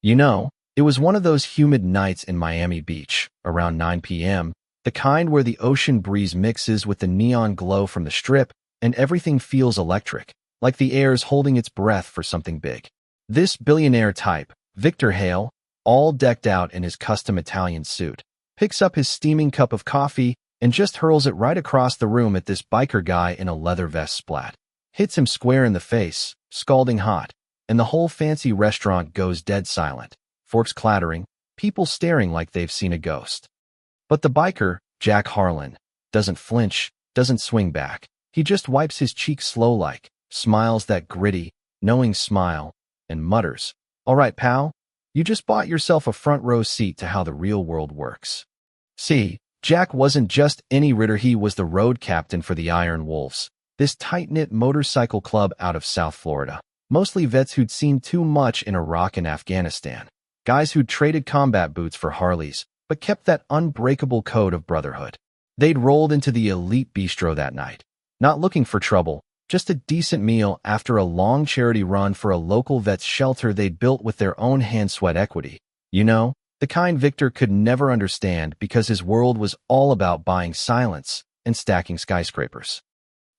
You know, it was one of those humid nights in Miami Beach, around 9 p.m., the kind where the ocean breeze mixes with the neon glow from the strip and everything feels electric, like the air's holding its breath for something big. This billionaire type, Victor Hale, all decked out in his custom Italian suit, picks up his steaming cup of coffee and just hurls it right across the room at this biker guy in a leather vest splat. Hits him square in the face, scalding hot, and the whole fancy restaurant goes dead silent, forks clattering, people staring like they've seen a ghost. But the biker, Jack Harlan, doesn't flinch, doesn't swing back. He just wipes his cheeks slow-like, smiles that gritty, knowing smile, and mutters, "All right, pal, you just bought yourself a front-row seat to how the real world works." See, Jack wasn't just any ritter, he was the road captain for the Iron Wolves, this tight-knit motorcycle club out of South Florida. Mostly vets who'd seen too much in Iraq and Afghanistan. Guys who'd traded combat boots for Harleys, but kept that unbreakable code of brotherhood. They'd rolled into the elite bistro that night, not looking for trouble, just a decent meal after a long charity run for a local vet's shelter they'd built with their own hand-sweat equity. You know, the kind Victor could never understand because his world was all about buying silence and stacking skyscrapers.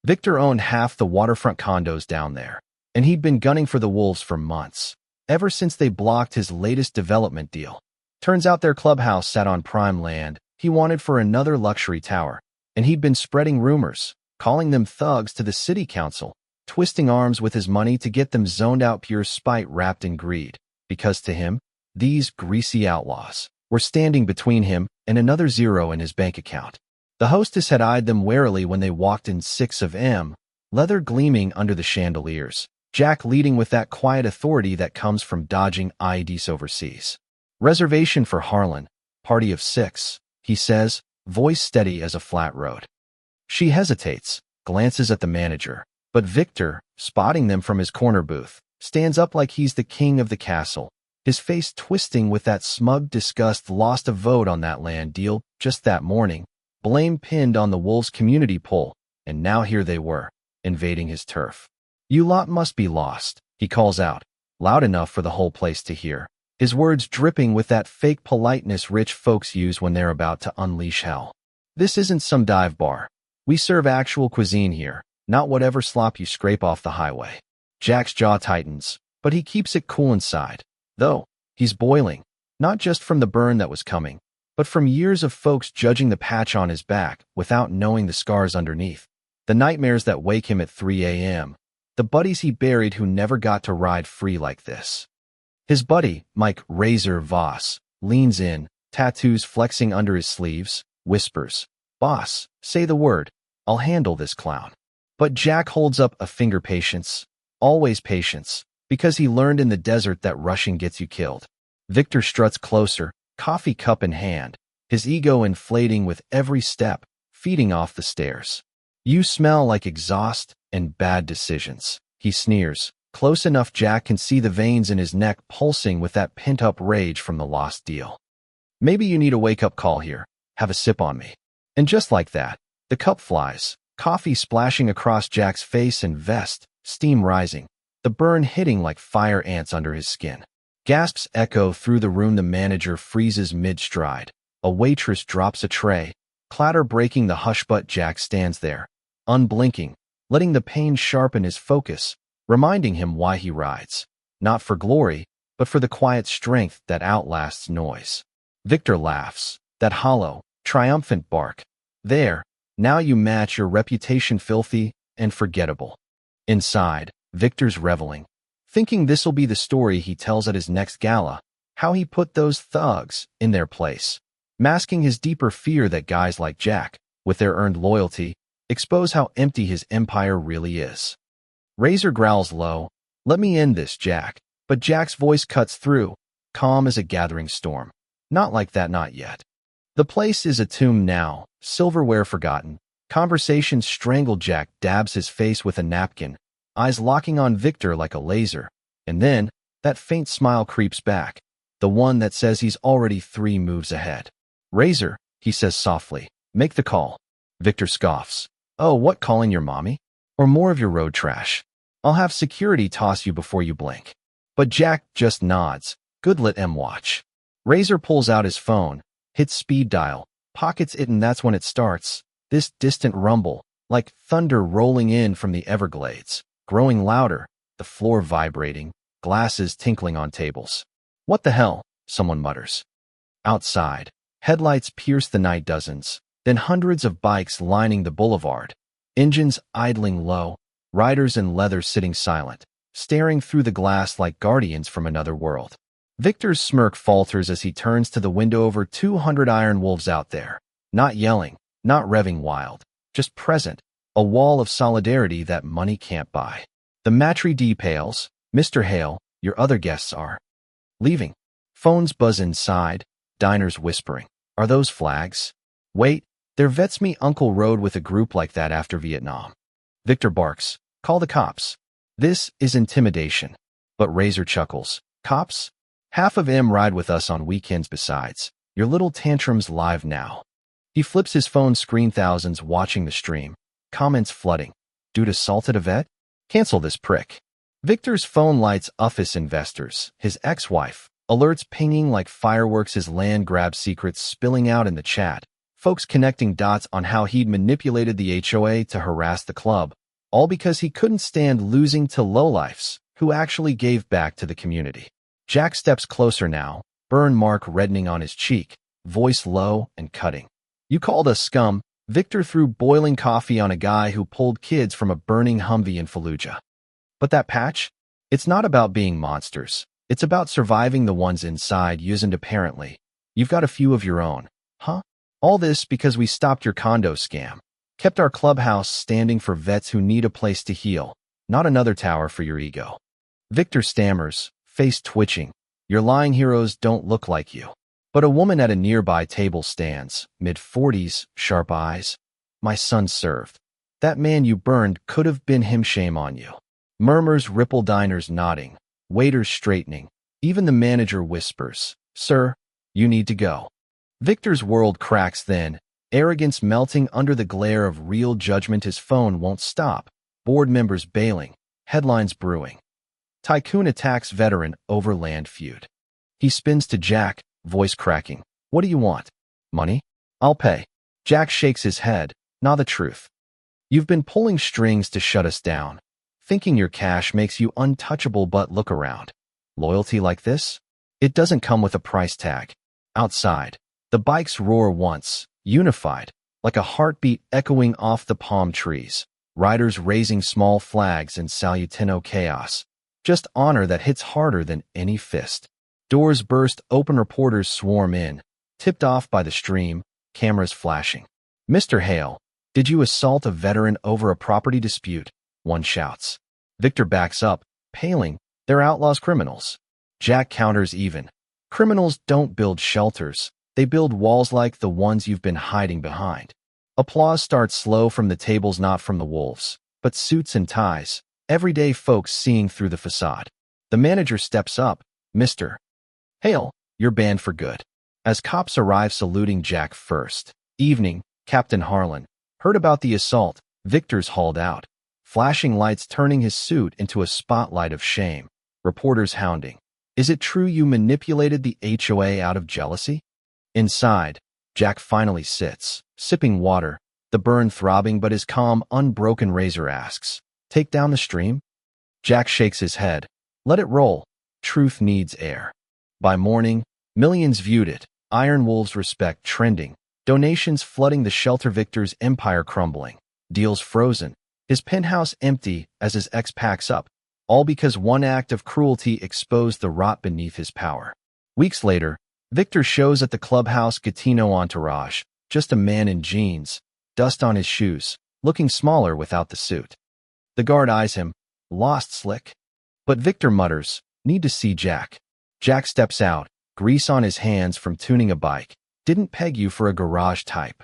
Victor owned half the waterfront condos down there, and he'd been gunning for the Wolves for months, ever since they blocked his latest development deal. Turns out their clubhouse sat on prime land he wanted for another luxury tower, and he'd been spreading rumors, calling them thugs to the city council, twisting arms with his money to get them zoned out, pure spite wrapped in greed, because to him, these greasy outlaws were standing between him and another zero in his bank account. The hostess had eyed them warily when they walked in 6 of M, leather gleaming under the chandeliers, Jack leading with that quiet authority that comes from dodging IEDs overseas. "Reservation for Harlan, party of 6, he says, voice steady as a flat road. She hesitates, glances at the manager, but Victor, spotting them from his corner booth, stands up like he's the king of the castle, his face twisting with that smug disgust. Lost a vote on that land deal just that morning, blame pinned on the Wolves community poll, and now here they were, invading his turf. "You lot must be lost," he calls out, loud enough for the whole place to hear, his words dripping with that fake politeness rich folks use when they're about to unleash hell. "This isn't some dive bar. We serve actual cuisine here, not whatever slop you scrape off the highway." Jack's jaw tightens, but he keeps it cool inside, though he's boiling, not just from the burn that was coming, but from years of folks judging the patch on his back without knowing the scars underneath, the nightmares that wake him at 3 a.m., the buddies he buried who never got to ride free like this. His buddy, Mike Razor Voss, leans in, tattoos flexing under his sleeves, whispers, "Boss, say the word. I'll handle this clown." But Jack holds up a finger. Patience. Always patience, because he learned in the desert that rushing gets you killed. Victor struts closer, coffee cup in hand, his ego inflating with every step, feeding off the stairs. "You smell like exhaust and bad decisions," he sneers, close enough Jack can see the veins in his neck pulsing with that pent-up rage from the lost deal. "Maybe you need a wake-up call here. Have a sip on me." And just like that, the cup flies, coffee splashing across Jack's face and vest, steam rising, the burn hitting like fire ants under his skin. Gasps echo through the room. The manager freezes mid-stride. A waitress drops a tray, clatter breaking the hush, but Jack stands there, unblinking, letting the pain sharpen his focus, reminding him why he rides. Not for glory, but for the quiet strength that outlasts noise. Victor laughs, that hollow, triumphant bark. "There, now you match your reputation, filthy and forgettable." Inside, Victor's reveling, thinking this'll be the story he tells at his next gala, how he put those thugs in their place, masking his deeper fear that guys like Jack, with their earned loyalty, expose how empty his empire really is. Razor growls low, "Let me end this, Jack." But Jack's voice cuts through, calm as a gathering storm. "Not like that, not yet." The place is a tomb now, silverware forgotten. Conversations strangled. Jack dabs his face with a napkin, eyes locking on Victor like a laser. And then, that faint smile creeps back, the one that says he's already 3 moves ahead. "Razor," he says softly, "make the call." Victor scoffs. "Oh, what, calling your mommy? Or more of your road trash? I'll have security toss you before you blink." But Jack just nods, Good, let M watch. Razor pulls out his phone, hits speed dial, pockets it, and that's when it starts. This distant rumble, like thunder rolling in from the Everglades, growing louder, the floor vibrating, glasses tinkling on tables. What the hell? Someone mutters. Outside, headlights pierce the night, dozens, then hundreds of bikes lining the boulevard, engines idling low, riders in leather sitting silent, staring through the glass like guardians from another world. Victor's smirk falters as he turns to the window. Over 200 iron wolves out there, not yelling, not revving wild, just present, a wall of solidarity that money can't buy. The maitre d' pales. Mr. Hale, your other guests are leaving. Phones buzz inside, diners whispering. Are those flags? Wait, they're vets. Me uncle rode with a group like that after Vietnam. Victor barks, call the cops. This is intimidation. But Razor chuckles, cops? Half of them ride with us on weekends besides. Your little tantrum's live now. He flips his phone screen, thousands watching the stream. Comments flooding. Dude assaulted a vet? Cancel this prick. Victor's phone lights office investors, his ex-wife, alerts pinging like fireworks, his land grab secrets spilling out in the chat, folks connecting dots on how he'd manipulated the HOA to harass the club, all because he couldn't stand losing to lowlifes who actually gave back to the community. Jack steps closer now, burn mark reddening on his cheek, voice low and cutting. You called us scum. Victor threw boiling coffee on a guy who pulled kids from a burning Humvee in Fallujah. But that patch? It's not about being monsters. It's about surviving the ones inside. Using apparently. You've got a few of your own. Huh? All this because we stopped your condo scam. Kept our clubhouse standing for vets who need a place to heal, not another tower for your ego. Victor stammers, face twitching. Your lying heroes don't look like you. But a woman at a nearby table stands, mid-40s, sharp eyes. My son served. That man you burned could have been him. Shame on you. Murmurs ripple, diners nodding, waiters straightening. Even the manager whispers, Sir, you need to go. Victor's world cracks then, arrogance melting under the glare of real judgment. His phone won't stop. Board members bailing, headlines brewing. Tycoon attacks veteran over land feud. He spins to Jack, voice cracking. What do you want? Money? I'll pay. Jack shakes his head. Not the truth. You've been pulling strings to shut us down, thinking your cash makes you untouchable, but look around. Loyalty like this? It doesn't come with a price tag. Outside, the bikes roar once, unified, like a heartbeat echoing off the palm trees. Riders raising small flags in salutino chaos. Just honor that hits harder than any fist. Doors burst open, reporters swarm in, tipped off by the stream, cameras flashing. Mr. Hale, did you assault a veteran over a property dispute? One shouts. Victor backs up, paling. They're outlaws, criminals. Jack counters even. Criminals don't build shelters. They build walls like the ones you've been hiding behind. Applause starts slow from the tables, not from the wolves, but suits and ties. Everyday folks seeing through the facade. The manager steps up. Mr. Hale, you're banned for good. As cops arrive saluting Jack first. Evening, Captain Harlan. Heard about the assault. Victor's hauled out. Flashing lights turning his suit into a spotlight of shame. Reporters hounding. Is it true you manipulated the HOA out of jealousy? Inside, Jack finally sits, sipping water, the burn throbbing but his calm, unbroken. Razor asks, take down the stream? Jack shakes his head. Let it roll. Truth needs air. By morning, millions viewed it. Iron Wolves respect trending. Donations flooding the shelter. Victor's empire crumbling. Deals frozen. His penthouse empty as his ex packs up. All because one act of cruelty exposed the rot beneath his power. Weeks later, Victor shows at the clubhouse. Gatineau entourage. Just a man in jeans. Dust on his shoes. Looking smaller without the suit. The guard eyes him. Lost, slick. But Victor mutters, need to see Jack. Jack steps out, grease on his hands from tuning a bike. Didn't peg you for a garage type.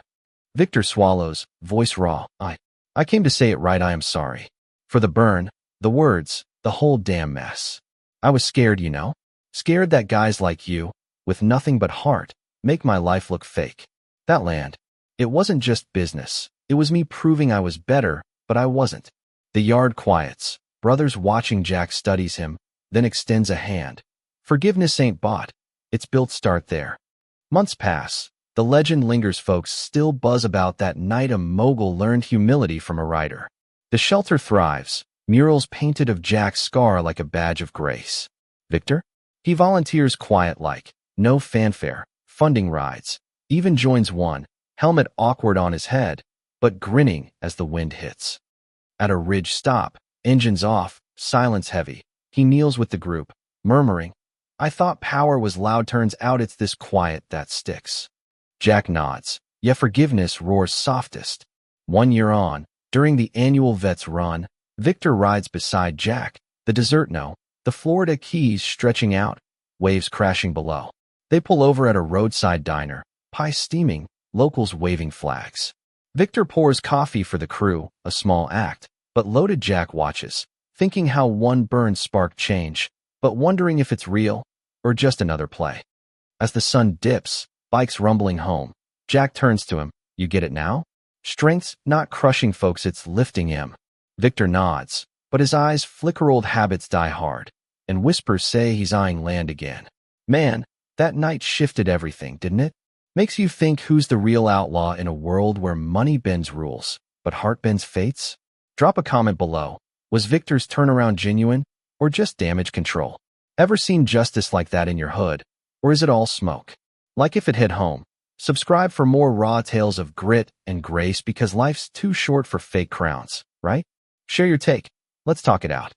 Victor swallows, voice raw. I came to say it right. I am sorry. For the burn, the words, the whole damn mess. I was scared, you know? Scared that guys like you, with nothing but heart, make my life look fake. That land. It wasn't just business. It was me proving I was better, but I wasn't. The yard quiets. Brothers watching. Jack studies him, then extends a hand. Forgiveness ain't bought. It's built. Start there. Months pass. The legend lingers. Folks still buzz about that night a mogul learned humility from a writer. The shelter thrives. Murals painted of Jack's scar like a badge of grace. Victor? He volunteers quiet like. No fanfare. Funding rides. Even joins one. Helmet awkward on his head, but grinning as the wind hits. At a ridge stop, engines off, silence heavy. He kneels with the group, murmuring, I thought power was loud. Turns out it's this quiet that sticks. Jack nods. Yeah, forgiveness roars softest. 1 year on, during the annual Vets Run, Victor rides beside Jack, the desert no, the Florida Keys stretching out, waves crashing below. They pull over at a roadside diner, pie steaming, locals waving flags. Victor pours coffee for the crew, a small act, but loaded. Jack watches, thinking how one burn sparked change, but wondering if it's real or just another play. As the sun dips, bikes rumbling home, Jack turns to him. You get it now? Strength's not crushing folks, it's lifting him. Victor nods, but his eyes flicker. Old habits die hard, and whispers say he's eyeing land again. Man, that night shifted everything, didn't it? Makes you think, who's the real outlaw in a world where money bends rules, but heart bends fates? Drop a comment below. Was Victor's turnaround genuine, or just damage control? Ever seen justice like that in your hood, or is it all smoke? Like if it hit home. Subscribe for more raw tales of grit and grace, because life's too short for fake crowns, right? Share your take. Let's talk it out.